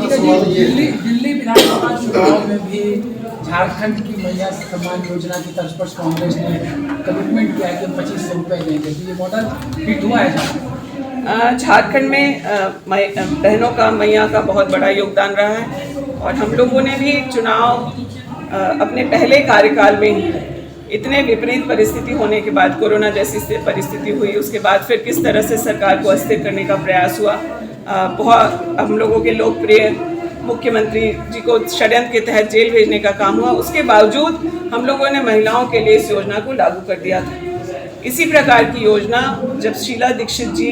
दिल्ली विधानसभा चुनाव में भी झारखंड की महिला सम्मान योजना की तर्ज पर कांग्रेस ने कमिटमेंट किया कि 2500 रुपये देंगे, तो ये मॉडल हिट हुआ है झारखंड में बहनों का मैया का बहुत बड़ा योगदान रहा है और हम लोगों ने भी चुनाव अपने पहले कार्यकाल में इतने विपरीत परिस्थिति होने के बाद, कोरोना जैसी परिस्थिति हुई, उसके बाद फिर किस तरह से सरकार को अस्थिर करने का प्रयास हुआ। बहुत हम लोगों के लोकप्रिय मुख्यमंत्री जी को षड्यंत्र के तहत जेल भेजने का काम हुआ, उसके बावजूद हम लोगों ने महिलाओं के लिए इस योजना को लागू कर दिया था। इसी प्रकार की योजना जब शीला दीक्षित जी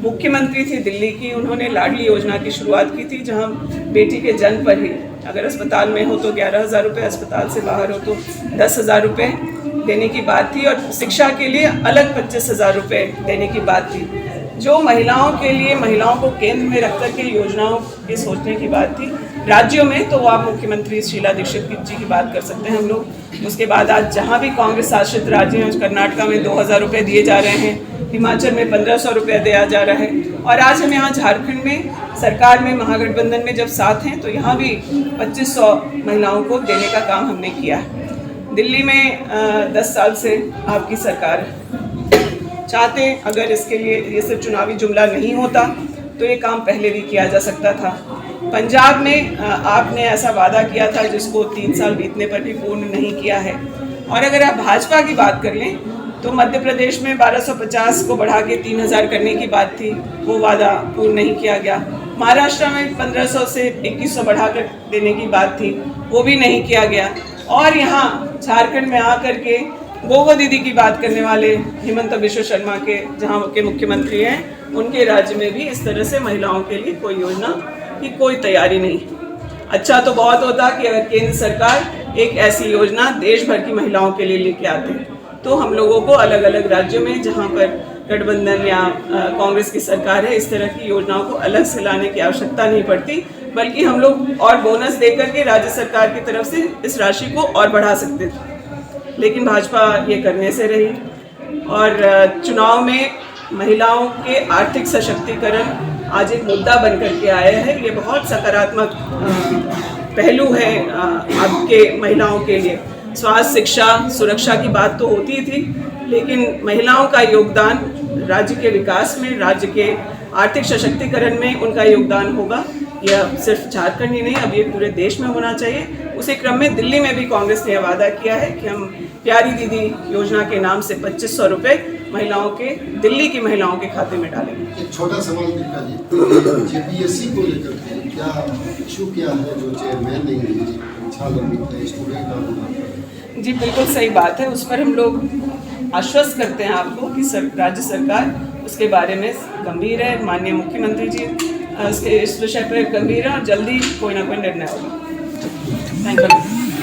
मुख्यमंत्री थी दिल्ली की, उन्होंने लाडली योजना की शुरुआत की थी, जहां बेटी के जन्म पर ही अगर अस्पताल में हो तो 11,000 रुपये, अस्पताल से बाहर हो तो 10,000 रुपये देने की बात थी और शिक्षा के लिए अलग 25,000 रुपये देने की बात थी। जो महिलाओं के लिए, महिलाओं को केंद्र में रख कर के योजनाओं के सोचने की बात थी। राज्यों में तो आप मुख्यमंत्री शीला दीक्षित जी की बात कर सकते हैं हम लोग। उसके बाद आज जहाँ भी कांग्रेस शासित राज्य हैं, कर्नाटका में 2,000 रुपये दिए जा रहे हैं, हिमाचल में 1,500 रुपये दिया जा रहा है और आज हम यहाँ झारखंड में सरकार में महागठबंधन में जब साथ हैं तो यहाँ भी 2,500 महिलाओं को देने का काम हमने किया है। दिल्ली में 10 साल से आपकी सरकार है, चाहते अगर इसके लिए ये सिर्फ चुनावी जुमला नहीं होता तो ये काम पहले भी किया जा सकता था। पंजाब में आपने ऐसा वादा किया था जिसको 3 साल बीतने पर भी पूर्ण नहीं किया है। और अगर आप भाजपा की बात कर लें तो मध्य प्रदेश में 1250 को बढ़ा के 3,000 करने की बात थी, वो वादा पूर्ण नहीं किया गया। महाराष्ट्र में 1,500 से 2,100 बढ़ाकर देने की बात थी, वो भी नहीं किया गया। और यहाँ झारखंड में आकर के गोगो दीदी की बात करने वाले हिमंता बिश्व शर्मा के, जहाँ के मुख्यमंत्री हैं, उनके राज्य में भी इस तरह से महिलाओं के लिए कोई योजना की कोई तैयारी नहीं। अच्छा तो बहुत होता कि अगर केंद्र सरकार एक ऐसी योजना देश भर की महिलाओं के लिए लेके आते तो हम लोगों को अलग अलग राज्यों में जहाँ पर गठबंधन या कांग्रेस की सरकार है, इस तरह की योजनाओं को अलग से लाने की आवश्यकता नहीं पड़ती, बल्कि हम लोग और बोनस देकर के राज्य सरकार की तरफ से इस राशि को और बढ़ा सकते थे। लेकिन भाजपा ये करने से रही और चुनाव में महिलाओं के आर्थिक सशक्तिकरण आज एक मुद्दा बन करके आया है। ये बहुत सकारात्मक पहलू है आपके महिलाओं के लिए। स्वास्थ्य, शिक्षा, सुरक्षा की बात तो होती थी, लेकिन महिलाओं का योगदान राज्य के विकास में, राज्य के आर्थिक सशक्तिकरण में उनका योगदान होगा। यह सिर्फ झारखंड ही नहीं, अब ये पूरे देश में होना चाहिए। उसी क्रम में दिल्ली में भी कांग्रेस ने वादा किया है कि हम प्यारी दीदी योजना के नाम से 2,500 रुपये महिलाओं के, दिल्ली की महिलाओं के खाते में डालेंगे। एक छोटा सवाल दीपिका जी, जेपीएससी को लेकर के क्या इशू क्या है जो चेयरमैन नहीं है, स्टूडेंट? जी बिल्कुल सही बात है, उस पर हम लोग आश्वस्त करते हैं आपको कि राज्य सरकार उसके बारे में गंभीर है। माननीय मुख्यमंत्री जी इस विषय पर गंभीर है और जल्दी कोई ना कोई निर्णय होगा। Thank you.